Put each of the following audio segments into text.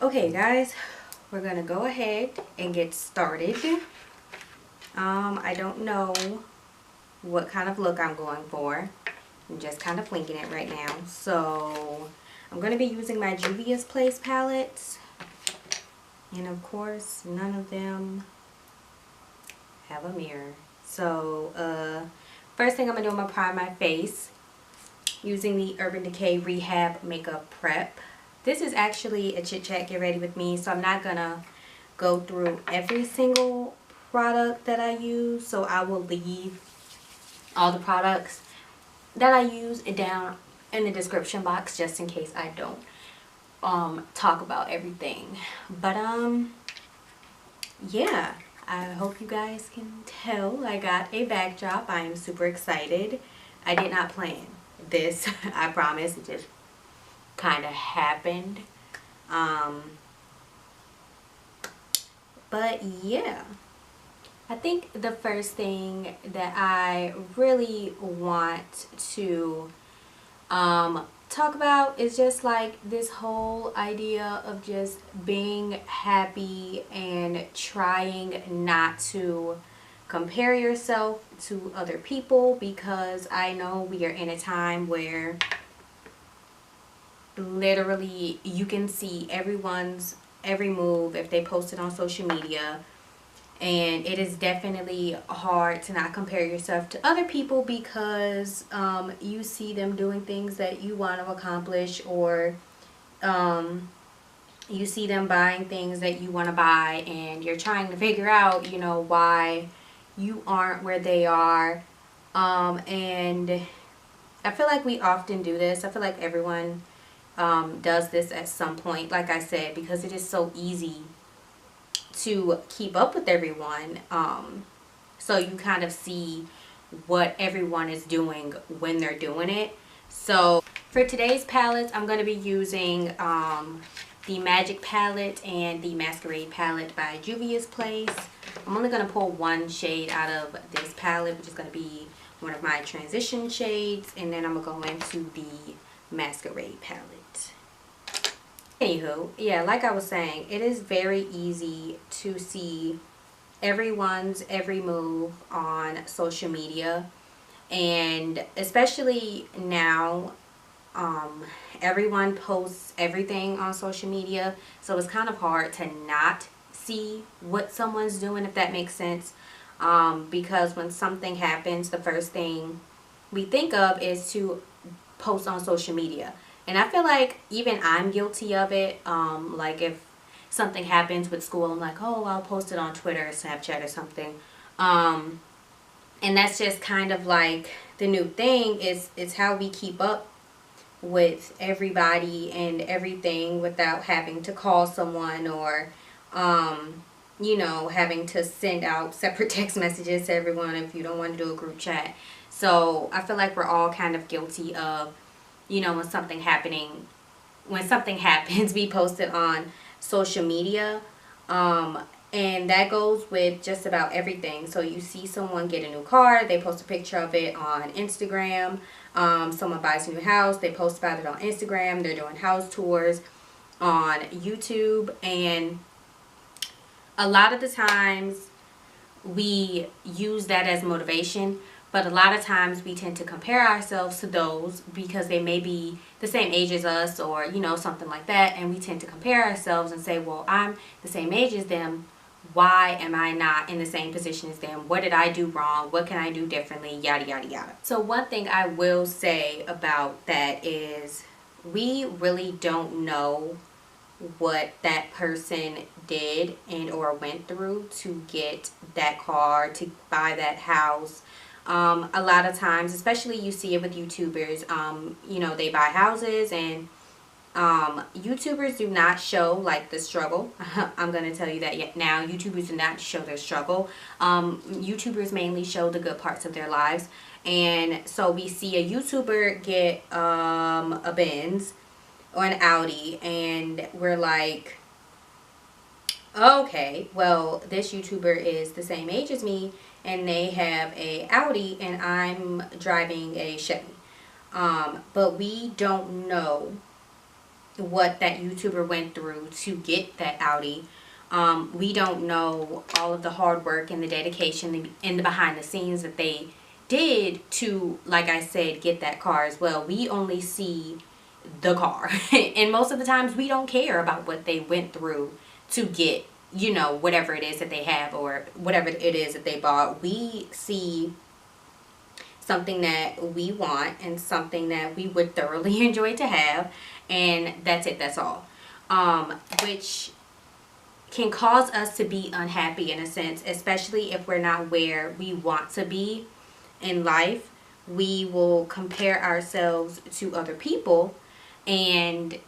Okay guys, we're gonna go ahead and get started. I don't know what kind of look I'm going for. I'm just kind of flinging it right now. So I'm gonna be using my Juvia's Place palettes, and of course none of them have a mirror. So first thing I'm gonna do, I'm gonna prime my face using the Urban Decay Rehab Makeup Prep. This is actually a chit chat get ready with me, so I'm not gonna go through every single product that I use. So I will leave all the products that I use down in the description box just in case I don't talk about everything. But yeah, I hope you guys can tell I got a backdrop. I am super excited. I did not plan this. I promise. It just kind of happened. But yeah, I think the first thing that I really want to talk about is just like this whole idea of just being happy and trying not to compare yourself to other people, because I know we are in a time where literally you can see everyone's every move if they post it on social media, and it is definitely hard to not compare yourself to other people because you see them doing things that you want to accomplish, or you see them buying things that you want to buy, and you're trying to figure out, you know, why you aren't where they are. And I feel like we often do this. I feel like everyone does this at some point, like I said, because it is so easy to keep up with everyone. So you kind of see what everyone is doing when they're doing it. So for today's palettes, I'm going to be using the Magic palette and the Masquerade palette by Juvia's Place. I'm only going to pull one shade out of this palette, which is going to be one of my transition shades, and then I'm going to go into the Masquerade palette. Anywho, yeah, like I was saying, it is very easy to see everyone's every move on social media, and especially now, everyone posts everything on social media, so it's kind of hard to not see what someone's doing, if that makes sense. Because when something happens, the first thing we think of is to post on social media. And I feel like even I'm guilty of it. Like if something happens with school, I'm like, oh, I'll post it on Twitter or Snapchat or something. And that's just kind of like the new thing. It's how we keep up with everybody and everything without having to call someone, or you know, having to send out separate text messages to everyone if you don't want to do a group chat. So I feel like we're all kind of guilty of, you know, when something happens, we post it on social media. And that goes with just about everything. So you see someone get a new car, they post a picture of it on Instagram. Someone buys a new house, they post about it on Instagram. They're doing house tours on YouTube. And a lot of the times we use that as motivation, but a lot of times we tend to compare ourselves to those because they may be the same age as us, or, you know, something like that. And we tend to compare ourselves and say, well, I'm the same age as them. Why am I not in the same position as them? What did I do wrong? What can I do differently? Yada, yada, yada. So one thing I will say about that is we really don't know what that person did and or went through to get that car, to buy that house. A lot of times, especially you see it with YouTubers, you know, they buy houses, and YouTubers do not show like the struggle. I'm going to tell you that yet now. YouTubers do not show their struggle. YouTubers mainly show the good parts of their lives. And so we see a YouTuber get a Benz or an Audi, and we're like, okay, well, this YouTuber is the same age as me, and they have a Audi, and I'm driving a Chevy. But we don't know what that YouTuber went through to get that Audi. We don't know all of the hard work and the dedication and the behind the scenes that they did to, like I said, get that car as well. We only see the car. And most of the times we don't care about what they went through to get, you know, whatever it is that they have or whatever it is that they bought. We see something that we want and something that we would thoroughly enjoy to have, and that's it, that's all. Which can cause us to be unhappy in a sense, especially if we're not where we want to be in life. We will compare ourselves to other people, and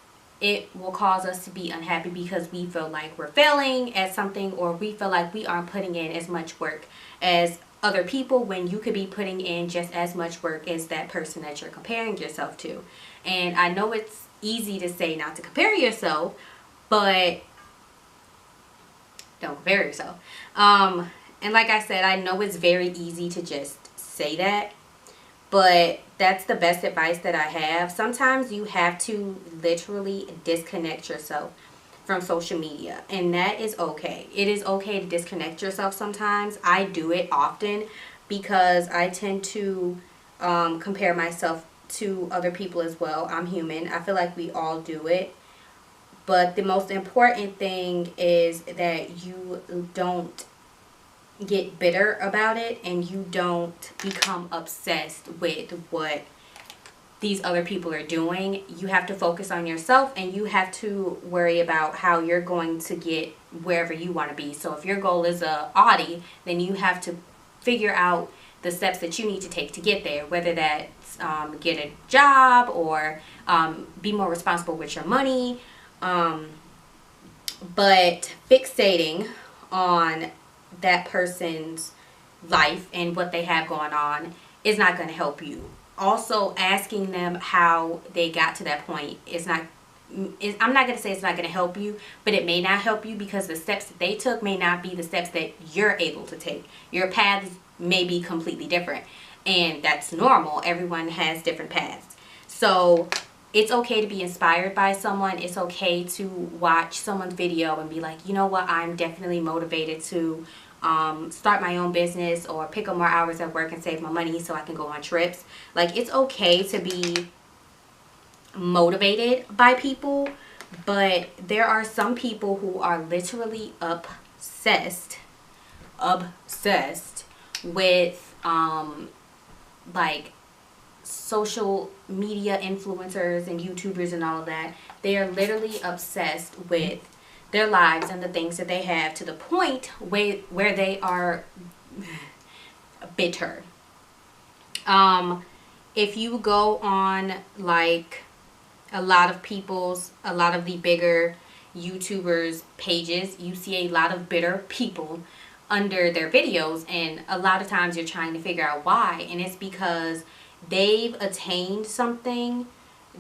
it will cause us to be unhappy because we feel like we're failing at something, or we feel like we aren't putting in as much work as other people, when you could be putting in just as much work as that person that you're comparing yourself to. And I know it's easy to say not to compare yourself, but don't compare yourself. And like I said, I know it's very easy to just say that, but that's the best advice that I have. Sometimes you have to literally disconnect yourself from social media, and that is okay. It is okay to disconnect yourself sometimes. I do it often because I tend to compare myself to other people as well. I'm human. I feel like we all do it. But the most important thing is that you don't get bitter about it, and you don't become obsessed with what these other people are doing. You have to focus on yourself, and you have to worry about how you're going to get wherever you want to be. So if your goal is a Audi, then you have to figure out the steps that you need to take to get there, whether that's get a job or be more responsible with your money. But fixating on that person's life and what they have going on is not going to help you. Also, asking them how they got to that point is not, I'm not going to say it's not going to help you, but it may not help you because the steps that they took may not be the steps that you're able to take. Your paths may be completely different, and that's normal. Everyone has different paths. So it's okay to be inspired by someone. It's okay to watch someone's video and be like, you know what, I'm definitely motivated to start my own business or pick up more hours at work and save my money so I can go on trips. Like, it's okay to be motivated by people, but there are some people who are literally obsessed with like social media influencers and YouTubers and all of that. They are literally obsessed with their lives and the things that they have, to the point where they are bitter. If you go on like a lot of the bigger YouTubers pages, you see a lot of bitter people under their videos, and a lot of times you're trying to figure out why, and it's because they've attained something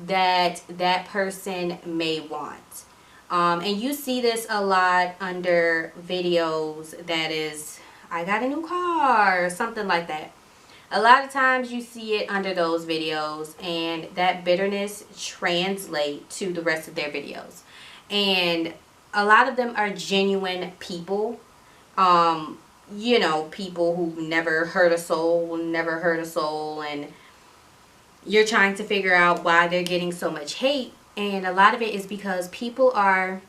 that that person may want. And you see this a lot under videos that is, I got a new car or something like that. A lot of times you see it under those videos, and that bitterness translates to the rest of their videos. And a lot of them are genuine people. You know, people who never hurt a soul, and you're trying to figure out why they're getting so much hate. And a lot of it is because people are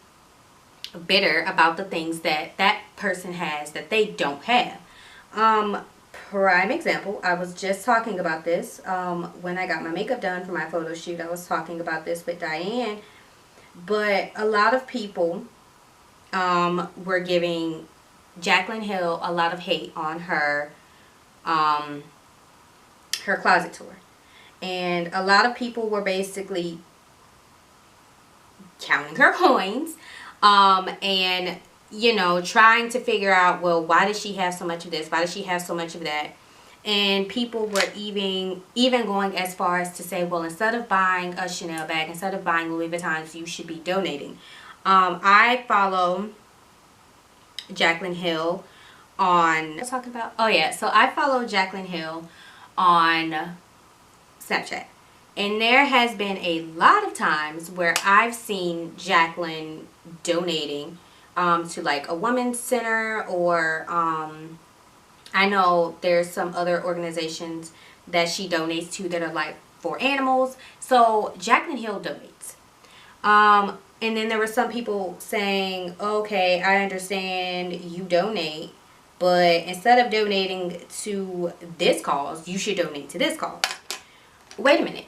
bitter about the things that that person has that they don't have. Prime example, I was just talking about this when I got my makeup done for my photo shoot. I was talking about this with Diane. But a lot of people were giving Jaclyn Hill a lot of hate on her her closet tour. And a lot of people were basically counting her coins and, you know, trying to figure out, well, why does she have so much of this? Why does she have so much of that? And people were even going as far as to say, well, instead of buying a Chanel bag, instead of buying Louis Vuittons, you should be donating. I follow Jaclyn Hill on, what was I talking about? Oh yeah, so I follow Jaclyn Hill on Snapchat. And there has been a lot of times where I've seen Jacqueline donating to like a women's center, or I know there's some other organizations that she donates to that are like for animals. So Jacqueline Hill donates. And then there were some people saying, okay, I understand you donate, but instead of donating to this cause, you should donate to this cause. Wait a minute.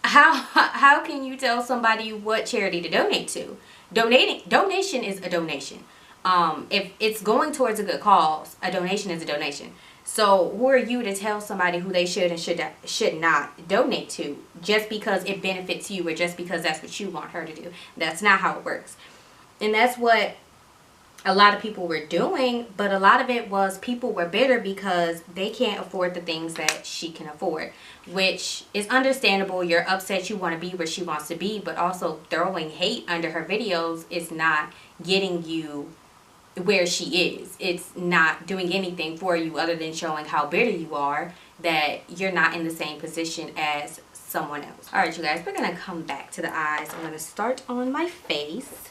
How can you tell somebody what charity to donate to? Donation is a donation. If it's going towards a good cause, a donation is a donation. So who are you to tell somebody who they should and should not donate to just because it benefits you, or just because that's what you want her to do? That's not how it works. And that's what a lot of people were doing, but a lot of it was people were bitter because they can't afford the things that she can afford, which is understandable. You're upset, you want to be where she wants to be, but also throwing hate under her videos is not getting you where she is. It's not doing anything for you other than showing how bitter you are, that you're not in the same position as someone else. All right, you guys, we're gonna come back to the eyes. I'm gonna start on my face.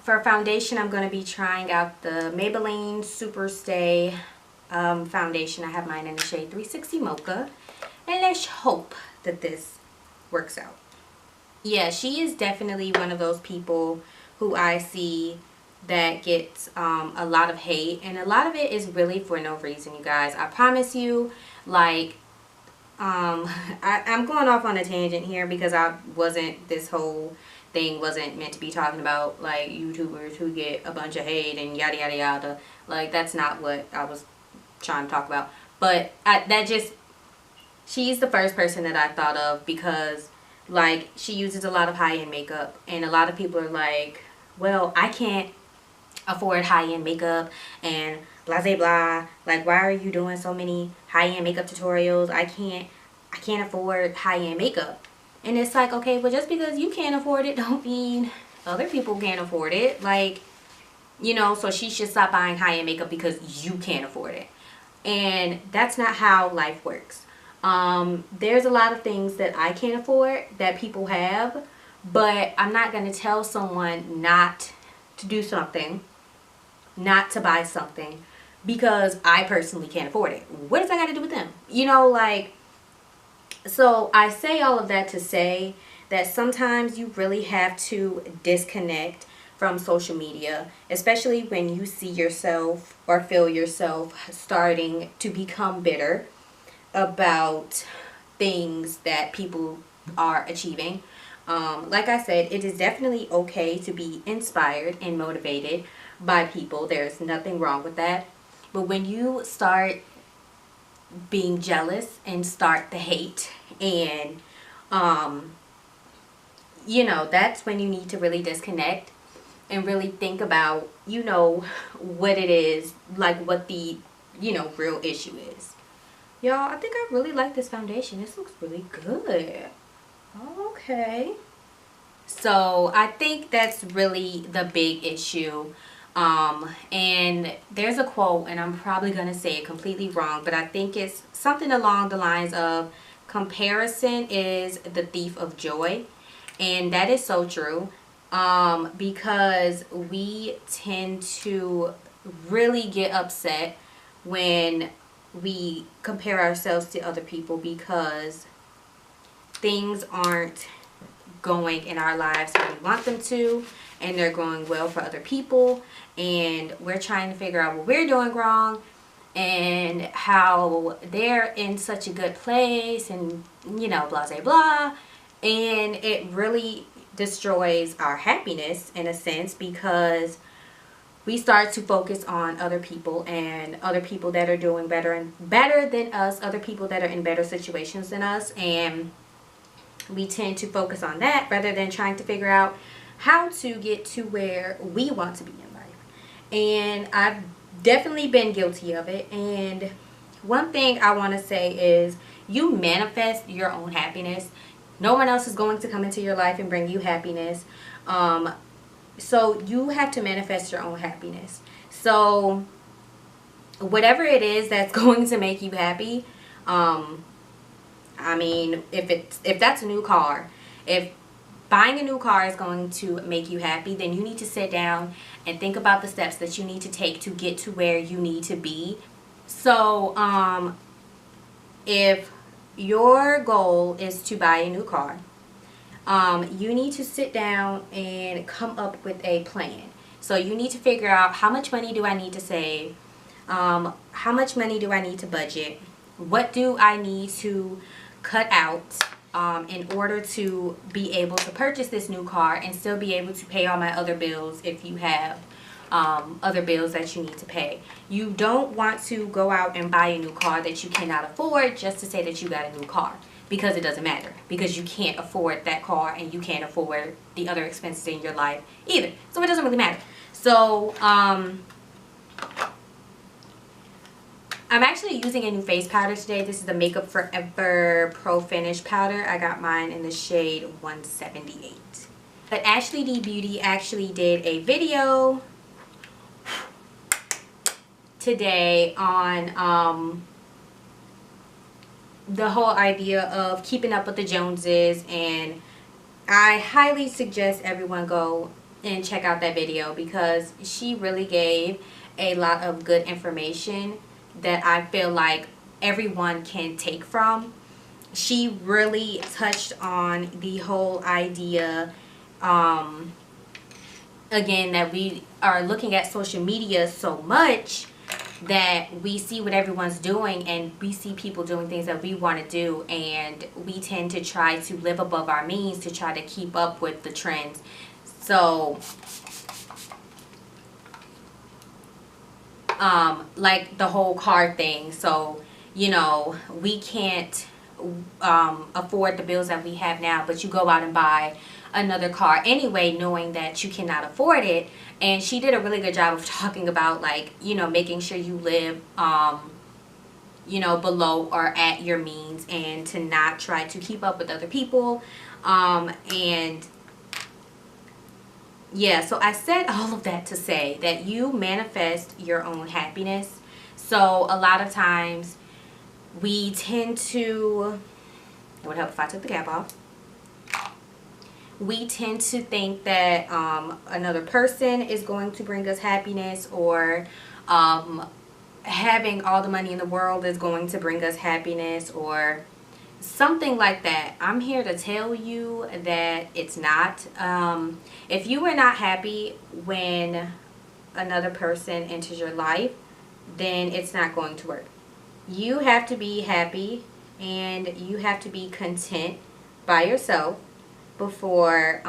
For foundation, I'm going to be trying out the Maybelline SuperStay foundation. I have mine in the shade 360 Mocha. And let's hope that this works out. Yeah, she is definitely one of those people who I see that gets a lot of hate. And a lot of it is really for no reason, you guys. I promise you, like, I'm going off on a tangent here because this whole thing wasn't meant to be talking about like YouTubers who get a bunch of hate and yada yada yada. Like, that's not what I was trying to talk about. But she's the first person that I thought of because, like, she uses a lot of high-end makeup, and a lot of people are like, well, I can't afford high-end makeup and blah blah blah. Like, why are you doing so many high-end makeup tutorials? I can't afford high-end makeup. And it's like, okay, well, just because you can't afford it don't mean other people can't afford it. Like, you know, so she should stop buying high-end makeup because you can't afford it. And that's not how life works. There's a lot of things that I can't afford that people have, but I'm not going to tell someone not to do something, not to buy something, because I personally can't afford it. What does that got to do with them? You know, like, so I say all of that to say that sometimes you really have to disconnect from social media, especially when you see yourself or feel yourself starting to become bitter about things that people are achieving. Like I said, it is definitely okay to be inspired and motivated by people. There's nothing wrong with that. But when you start being jealous and start the hate, and you know, that's when you need to really disconnect and really think about, you know, what it is, like what the, you know, real issue is. Y'all, I think I really like this foundation. This looks really good. Okay. So I think that's really the big issue. And there's a quote, and I'm probably going to say it completely wrong, but I think it's something along the lines of, comparison is the thief of joy. And that is so true, because we tend to really get upset when we compare ourselves to other people because things aren't going in our lives how we want them to, and they're going well for other people, and we're trying to figure out what we're doing wrong and how they're in such a good place, and, you know, blah blah blah. And it really destroys our happiness in a sense, because we start to focus on other people and other people that are doing better than us, other people that are in better situations than us, and we tend to focus on that rather than trying to figure out how to get to where we want to be in life. And I've definitely been guilty of it. And one thing I want to say is, you manifest your own happiness. No one else is going to come into your life and bring you happiness. So you have to manifest your own happiness. So whatever it is that's going to make you happy, I mean, if that's a new car, if buying a new car is going to make you happy, then you need to sit down and think about the steps that you need to take to get to where you need to be. So, if your goal is to buy a new car, you need to sit down and come up with a plan. So you need to figure out, how much money do I need to save? How much money do I need to budget? What do I need to cut out in order to be able to purchase this new car and still be able to pay all my other bills if you have other bills that you need to pay. You don't want to go out and buy a new car that you cannot afford just to say that you got a new car, because it doesn't matter, because you can't afford that car and you can't afford the other expenses in your life either. So it doesn't really matter. So I'm actually using a new face powder today. This is the Makeup Forever Pro Finish powder. I got mine in the shade 178. But Ashley D Beauty actually did a video today on the whole idea of keeping up with the Joneses, and I highly suggest everyone go and check out that video, because she really gave a lot of good information that I feel like everyone can take from. She really touched on the whole idea, again, that we are looking at social media so much that we see what everyone's doing, and we see people doing things that we want to do, and we tend to try to live above our means to try to keep up with the trends. So like the whole car thing. So, you know, we can't afford the bills that we have now, but you go out and buy another car anyway, knowing that you cannot afford it. And she did a really good job of talking about, like, you know, making sure you live you know, below or at your means, and to not try to keep up with other people. And yeah, so I said all of that to say that you manifest your own happiness. So a lot of times we tend to, it would help if I took the cap off. We tend to think that another person is going to bring us happiness, or having all the money in the world is going to bring us happiness, or something like that. I'm here to tell you that it's not. If you are not happy when another person enters your life, then it's not going to work. You have to be happy, and you have to be content by yourself before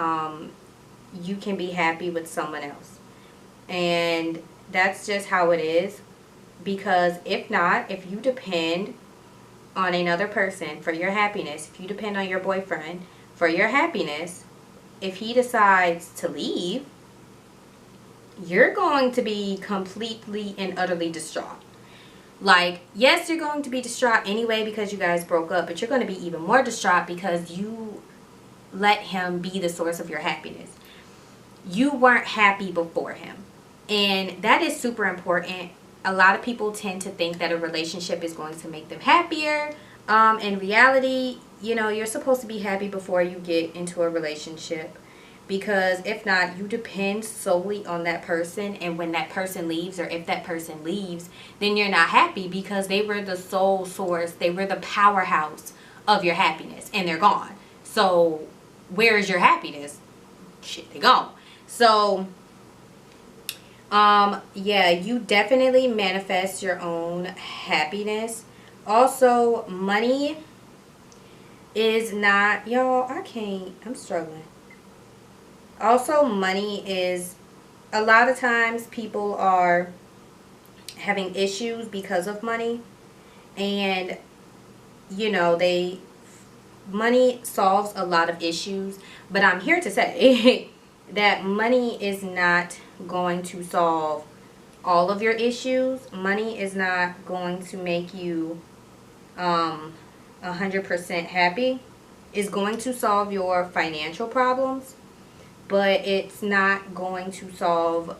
you can be happy with someone else. And that's just how it is, because if not, if you depend on another person for your happiness, if you depend on your boyfriend for your happiness, if he decides to leave, you're going to be completely and utterly distraught. Like, yes, you're going to be distraught anyway because you guys broke up, but you're going to be even more distraught because you let him be the source of your happiness. You weren't happy before him, and that is super important. A lot of people tend to think that a relationship is going to make them happier. In reality, you know, you're supposed to be happy before you get into a relationship, because if not, you depend solely on that person, and when that person leaves, or if that person leaves, then you're not happy, because they were the sole source, they were the powerhouse of your happiness, and they're gone. So where is your happiness? Shit, they gone. So yeah, you definitely manifest your own happiness. Also, money is not, y'all, I'm struggling. Also, money is, a lot of times people are having issues because of money, and you know, money solves a lot of issues, but I'm here to say that money is not going to solve all of your issues. Money is not going to make you 100% happy. It's going to solve your financial problems, but it's not going to solve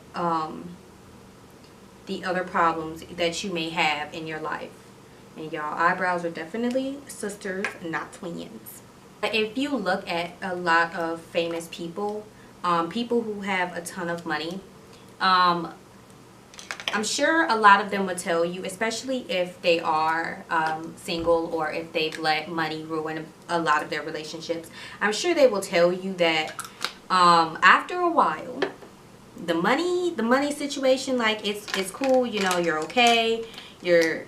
the other problems that you may have in your life. And y'all, eyebrows are definitely sisters, not twins. If you look at a lot of famous people, people who have a ton of money, I'm sure a lot of them would tell you, especially if they are single or if they've let money ruin a lot of their relationships. I'm sure they will tell you that after a while, the money situation, like it's cool, you know, you're okay, you're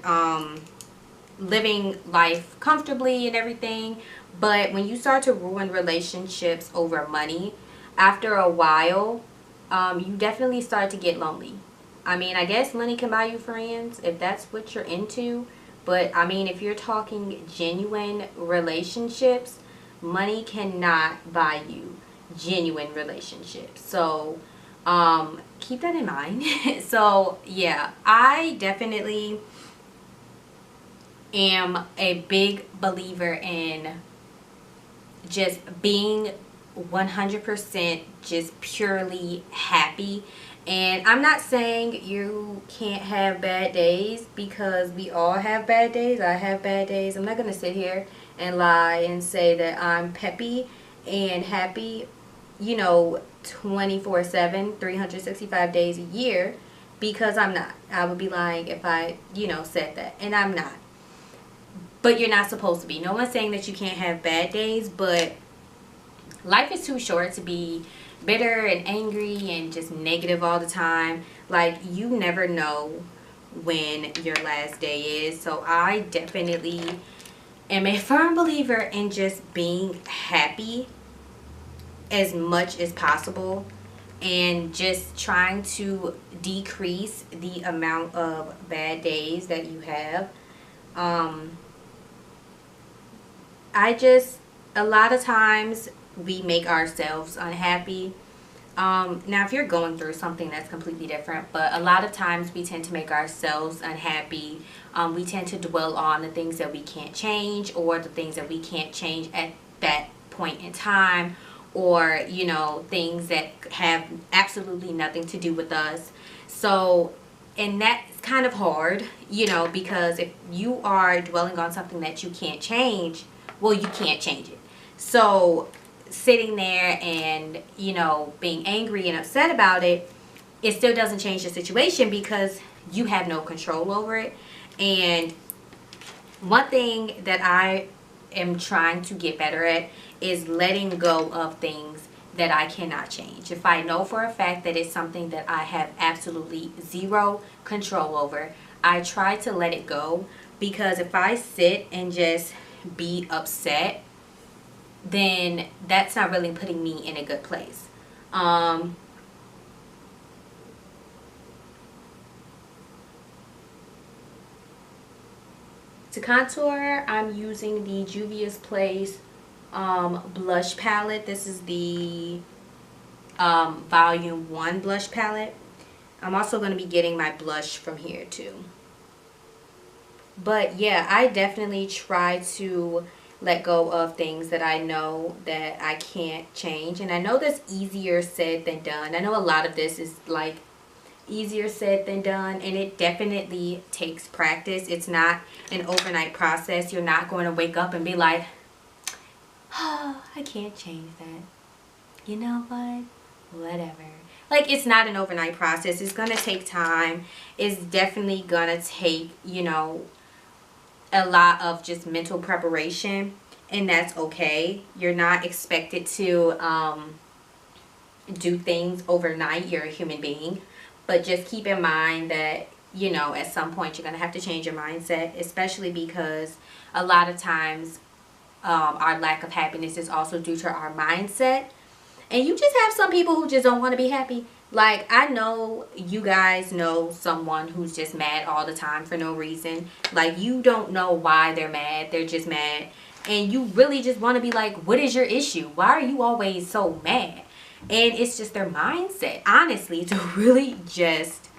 living life comfortably and everything. But when you start to ruin relationships over money, after a while, you definitely start to get lonely. I mean, I guess money can buy you friends if that's what you're into. But, I mean, if you're talking genuine relationships, money cannot buy you genuine relationships. So, keep that in mind. So, yeah, I definitely am a big believer in just being 100% just purely happy. And I'm not saying you can't have bad days, because we all have bad days. I have bad days. I'm not going to sit here and lie and say that I'm peppy and happy, you know, 24/7, 365 days a year, because I'm not. I would be lying if I, you know, said that. And I'm not. But you're not supposed to be. No one's saying that you can't have bad days, but life is too short to be bitter and angry and just negative all the time. Like, you never know when your last day is. So I definitely am a firm believer in just being happy as much as possible, and just trying to decrease the amount of bad days that you have. A lot of times we make ourselves unhappy. Now, if you're going through something, that's completely different, but a lot of times we tend to make ourselves unhappy. We tend to dwell on the things that we can't change, or the things that we can't change at that point in time, or, you know, things that have absolutely nothing to do with us. So, and that's kind of hard, you know, because if you are dwelling on something that you can't change, well, you can't change it. So sitting there and, you know, being angry and upset about it, it still doesn't change the situation, because you have no control over it. And one thing that I am trying to get better at is letting go of things that I cannot change. If I know for a fact that it's something that I have absolutely zero control over, I try to let it go, because if I sit and just be upset, then that's not really putting me in a good place. To contour, I'm using the Juvia's Place blush palette. This is the volume 1 blush palette. I'm also going to be getting my blush from here too. But yeah, I definitely try to let go of things that I know that I can't change. And I know that's easier said than done. I know a lot of this is like easier said than done, and it definitely takes practice. It's not an overnight process. You're not going to wake up and be like, oh, I can't change that. You know what? Whatever. Like, it's not an overnight process. It's going to take time. It's definitely going to take, you know, a lot of just mental preparation, and that's okay. You're not expected to do things overnight. You're a human being. But just keep in mind that, you know, at some point you're going to have to change your mindset, especially because a lot of times our lack of happiness is also due to our mindset. And you just have some people who just don't want to be happy. Like, I know you guys know someone who's just mad all the time for no reason. Like, you don't know why they're mad. They're just mad. And you really just want to be like, what is your issue? Why are you always so mad? And it's just their mindset. Honestly, it's really just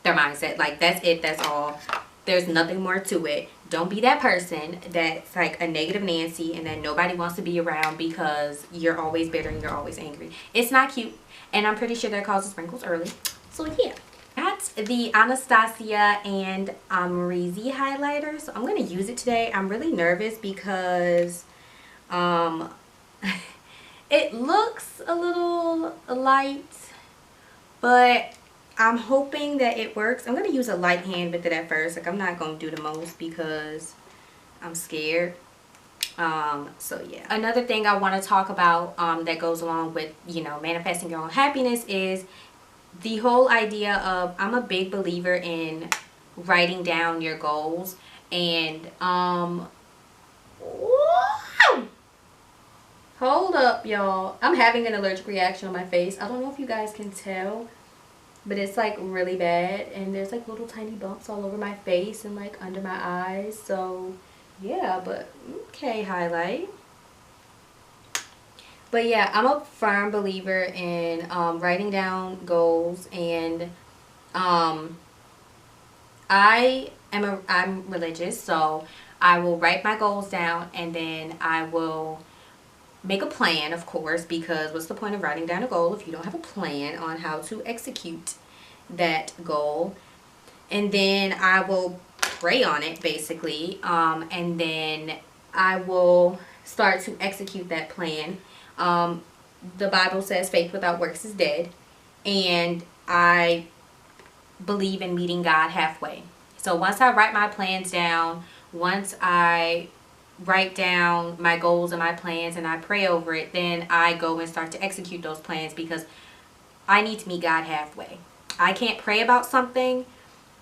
their mindset. Like, that's it. That's all. There's nothing more to it. Don't be that person that's like a negative Nancy and that nobody wants to be around because you're always bitter and you're always angry. It's not cute. And I'm pretty sure that causes wrinkles early. So yeah. Got the Anastasia and Amrezy highlighter, so I'm going to use it today. I'm really nervous because it looks a little light, but I'm hoping that it works. I'm going to use a light hand with it at first. Like, I'm not going to do the most because I'm scared. So yeah. Another thing I want to talk about that goes along with, you know, manifesting your own happiness is the whole idea of, I'm a big believer in writing down your goals. And hold up, y'all, I'm having an allergic reaction on my face. I don't know if you guys can tell, but it's like really bad, and there's like little tiny bumps all over my face and like under my eyes. So yeah, but okay, highlight. But yeah, I'm a firm believer in writing down goals, and I'm religious, so I will write my goals down, and then I will make a plan, of course, because what's the point of writing down a goal if you don't have a plan on how to execute that goal? And then I will pray on it, basically, and then I will start to execute that plan. The Bible says faith without works is dead, and I believe in meeting God halfway. So once I write my plans down, once I write down my goals and my plans and I pray over it, then I go and start to execute those plans, because I need to meet God halfway. I can't pray about something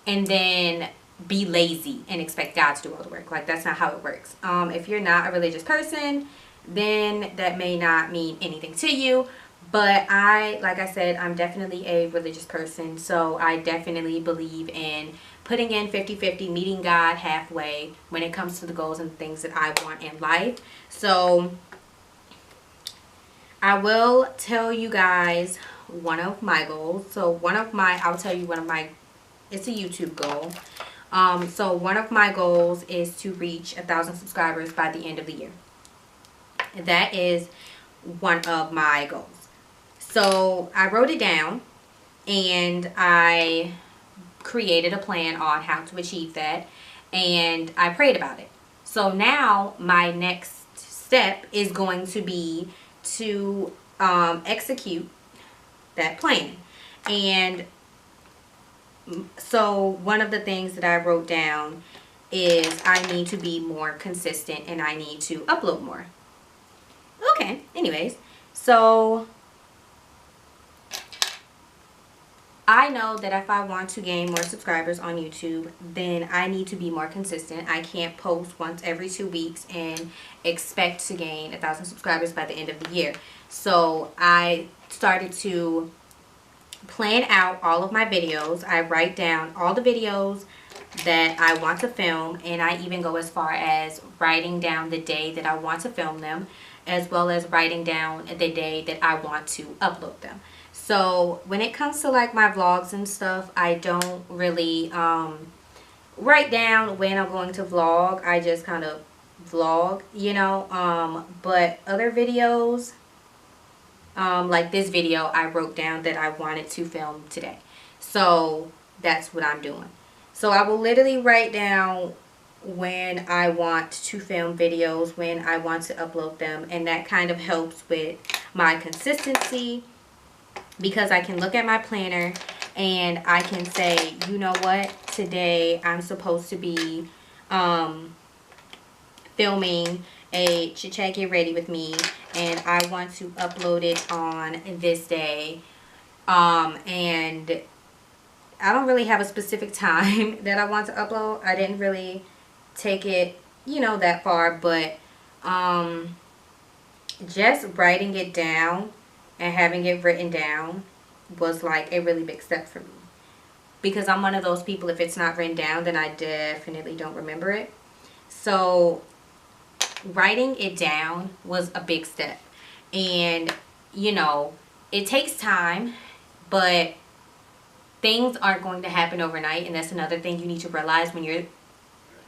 and then be lazy and expect God to do all the work. Like, that's not how it works. If you're not a religious person, then that may not mean anything to you. But like I said, I'm definitely a religious person, so I definitely believe in putting in 50-50, meeting God halfway when it comes to the goals and things that I want in life. So I will tell you guys one of my goals. So I'll tell you one of my, it's a YouTube goal. So one of my goals is to reach 1,000 subscribers by the end of the year. That is one of my goals. So I wrote it down and I created a plan on how to achieve that, and I prayed about it. So now my next step is going to be to execute that plan. And so one of the things that I wrote down is I need to be more consistent and I need to upload more. Okay, anyways, so I know that if I want to gain more subscribers on YouTube, then I need to be more consistent. I can't post once every 2 weeks and expect to gain 1,000 subscribers by the end of the year. So I started to plan out all of my videos. I write down all the videos that I want to film, and I even go as far as writing down the day that I want to film them, as well as writing down the day that I want to upload them. So when it comes to like my vlogs and stuff, I don't really write down when I'm going to vlog. I just kind of vlog, you know. But other videos, like this video, I wrote down that I wanted to film today. So that's what I'm doing. So I will literally write down when I want to film videos, when I want to upload them, and that kind of helps with my consistency, because I can look at my planner and I can say, you know what, today I'm supposed to be filming a Chit Chat Get Ready with me, and I want to upload it on this day, and I don't really have a specific time that I want to upload. I didn't really take it, you know, that far, but just writing it down and having it written down was like a really big step for me, because I'm one of those people, if it's not written down, then I definitely don't remember it. So writing it down was a big step, and you know, it takes time, but things aren't going to happen overnight. And that's another thing you need to realize when you're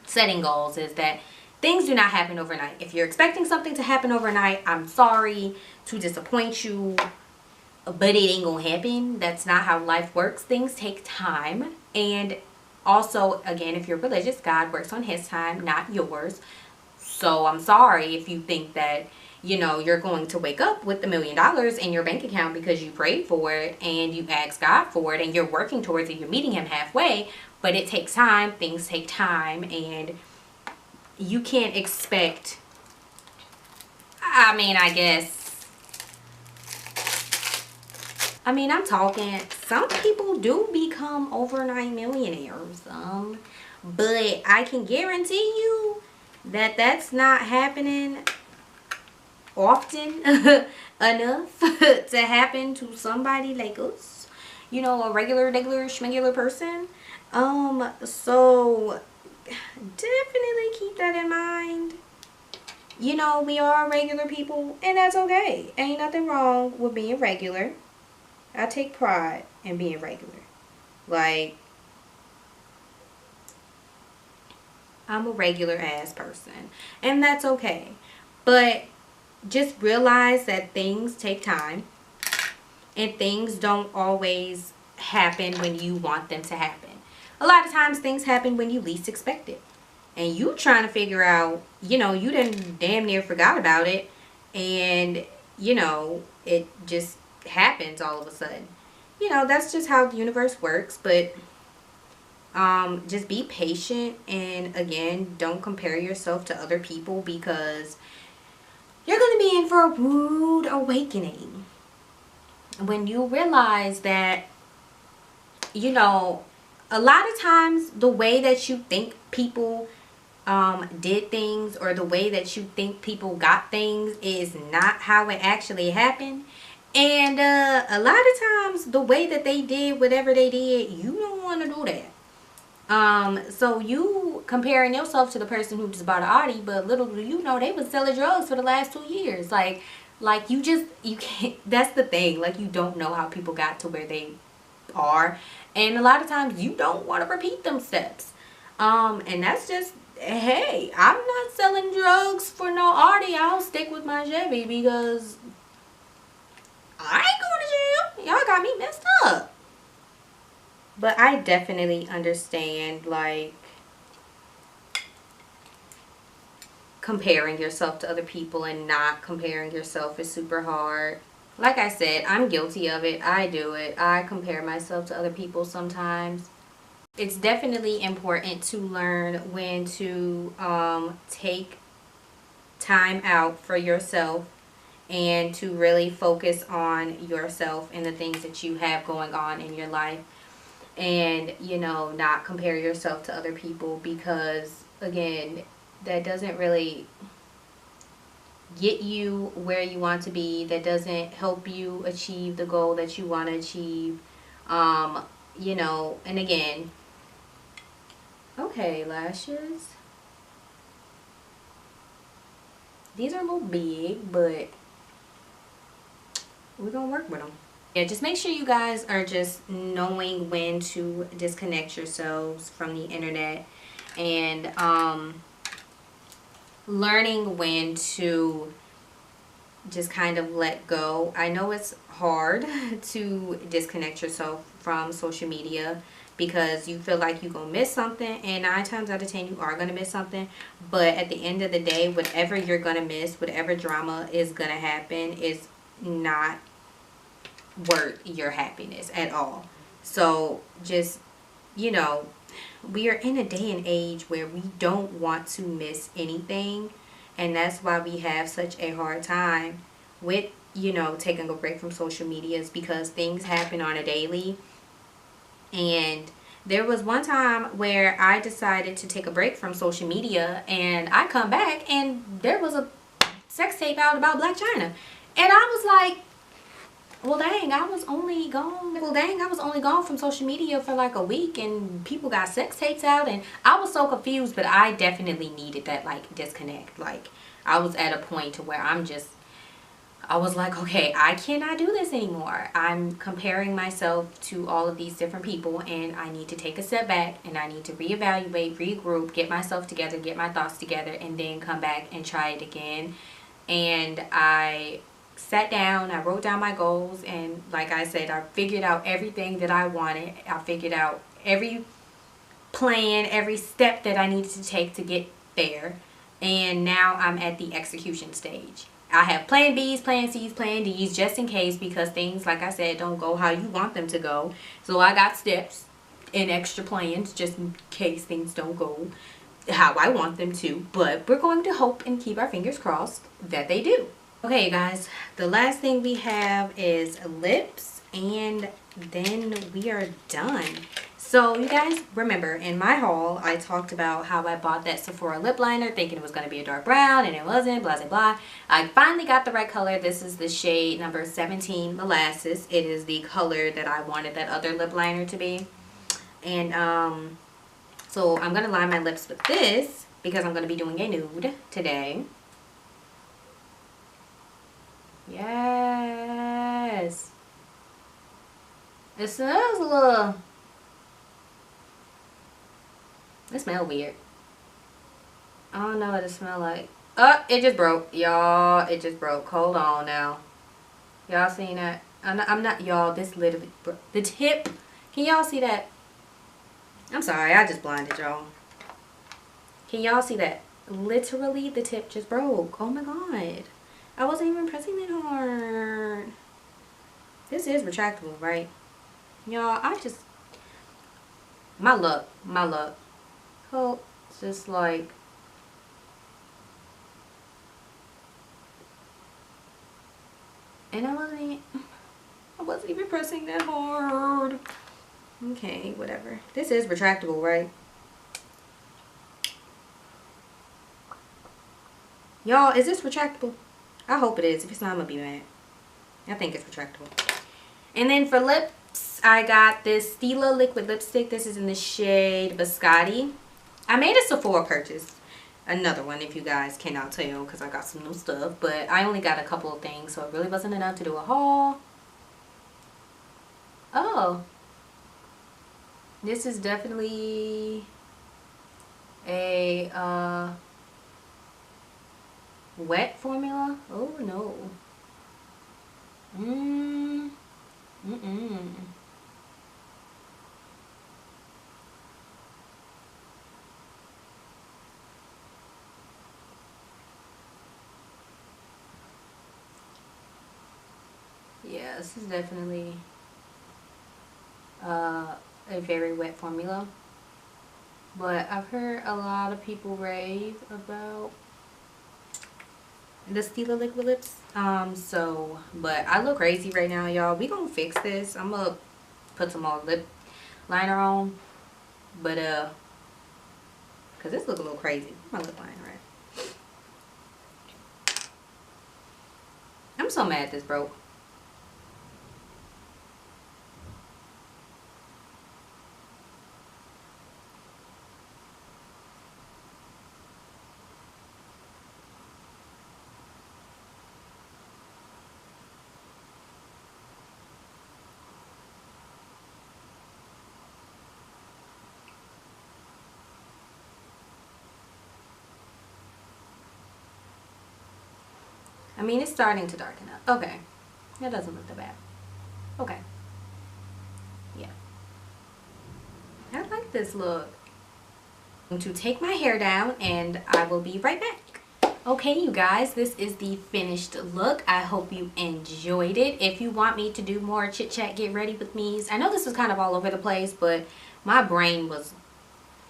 setting goals, is that things do not happen overnight. If you're expecting something to happen overnight, I'm sorry to disappoint you. but it ain't gonna happen. That's not how life works. Things take time. And also, again, if you're religious, God works on his time, not yours. So I'm sorry if you think that, you know, you're going to wake up with $1 million in your bank account because you prayed for it and you asked God for it and you're working towards it, you're meeting him halfway. But it takes time. Things take time. And you can't expect, I mean, I'm talking, some people do become overnight millionaires. But I can guarantee you that that's not happening often enough to happen to somebody like us. You know, a regular schmegular person. So definitely keep that in mind. You know, we are regular people, and that's okay. Ain't nothing wrong with being regular. I take pride in being regular. Like, I'm a regular ass person, and that's okay. But just realize that things take time, and things don't always happen when you want them to happen. A lot of times things happen when you least expect it. And you trying to figure out, you know, you done damn near forgot about it. And, you know, it just happens all of a sudden. You know, that's just how the universe works. But just be patient. And again, don't compare yourself to other people, because you're going to be in for a rude awakening when you realize that, you know, a lot of times the way that you think people did things, or the way that you think people got things, is not how it actually happened. And a lot of times the way that they did whatever they did, you don't want to do that. So you comparing yourself to the person who just bought an Audi, but little do you know they was selling drugs for the last 2 years. Like you can't, that's the thing. Like, you don't know how people got to where they are. And a lot of times you don't want to repeat them steps. And that's just, hey, I'm not selling drugs for no Audi. I'll stick with my Chevy because I ain't going to jail. Y'all got me messed up. But I definitely understand, like, comparing yourself to other people and not comparing yourself is super hard. Like I said, I'm guilty of it. I do it. I compare myself to other people sometimes. It's definitely important to learn when to take time out for yourself and to really focus on yourself and the things that you have going on in your life, and, you know, not compare yourself to other people, because again, that doesn't really get you where you want to be. That doesn't help you achieve the goal that you want to achieve. You know, and again, okay, lashes, these are a little big, but we're gonna work with them. Yeah, just make sure you guys are just knowing when to disconnect yourselves from the internet, and learning when to just kind of let go. I know it's hard to disconnect yourself from social media because you feel like you're gonna miss something, and 9 times out of 10 you are gonna miss something. But at the end of the day, whatever you're gonna miss, whatever drama is gonna happen, is not worth your happiness at all. So just, you know, we are in a day and age where we don't want to miss anything, and that's why we have such a hard time with, you know, taking a break from social media, is because things happen on a daily. And there was one time where I decided to take a break from social media, and I come back and there was a sex tape out about Black China, and I was like, well, dang, I was only gone from social media for like a week, and people got sex tapes out, and I was so confused. But I definitely needed that, like, disconnect. Like, I was at a point to where I was like, okay, I cannot do this anymore. I'm comparing myself to all of these different people, and I need to take a step back, and I need to reevaluate, regroup, get myself together, get my thoughts together, and then come back and try it again. And I sat down, I wrote down my goals, and like I said, I figured out everything that I wanted. I figured out every plan, every step that I needed to take to get there. And now I'm at the execution stage. I have plan B's, plan C's, plan D's just in case, because things, like I said, don't go how you want them to go. So I got steps and extra plans just in case things don't go how I want them to. But we're going to hope and keep our fingers crossed that they do. Okay, you guys, the last thing we have is lips, and then we are done. So you guys remember in my haul I talked about how I bought that Sephora lip liner thinking it was going to be a dark brown, and it wasn't, blah blah blah. I finally got the right color. This is the shade number 17 Molasses. It is the color that I wanted that other lip liner to be. And so I'm going to line my lips with this because I'm going to be doing a nude today. Yes. It smells a little... It smells weird. I don't know what it smells like. Oh, it just broke. Y'all, it just broke. Hold on now. Y'all seen that? I'm not, y'all, this literally broke. The tip. Can y'all see that? I'm sorry, I just blinded y'all. Can y'all see that? Literally, the tip just broke. Oh my god. I wasn't even pressing it hard. This is retractable, right? Y'all, I just... My luck. My luck. Oh, it's just like... And I wasn't even pressing that hard. Okay, whatever. This is retractable, right? Y'all, is this retractable? I hope it is. If it's not, I'm gonna be mad. I think it's retractable. And then for lips, I got this Stila liquid lipstick. This is in the shade Biscotti. I made a Sephora purchase. Another one, if you guys cannot tell, because I got some new stuff. But I only got a couple of things, so it really wasn't enough to do a haul. Oh. This is definitely a wet formula. Oh no. Yeah, this is definitely a very wet formula. But I've heard a lot of people rave about the Stila liquid lips. But I look crazy right now, y'all. We gonna fix this. I'm gonna put some more lip liner on. But cause this look a little crazy. My lip liner, right? I'm so mad this broke. I mean, it's starting to darken up. Okay. That doesn't look that bad. Okay. Yeah. I like this look. I'm going to take my hair down and I will be right back. Okay, you guys, this is the finished look. I hope you enjoyed it. If you want me to do more chit chat, get ready with me's. I know this was kind of all over the place, but my brain was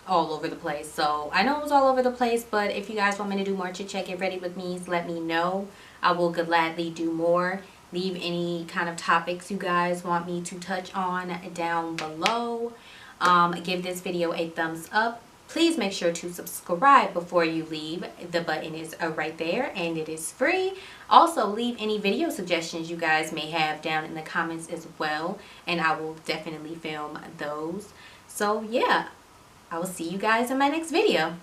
all over the place. So I know it was all over the place, but if you guys want me to do more chit chat, get ready with me's, let me know. I will gladly do more. Leave any kind of topics you guys want me to touch on down below. Give this video a thumbs up. Please make sure to subscribe before you leave. The button is right there and it is free. Also, leave any video suggestions you guys may have down in the comments as well, and I will definitely film those. So yeah, I will see you guys in my next video.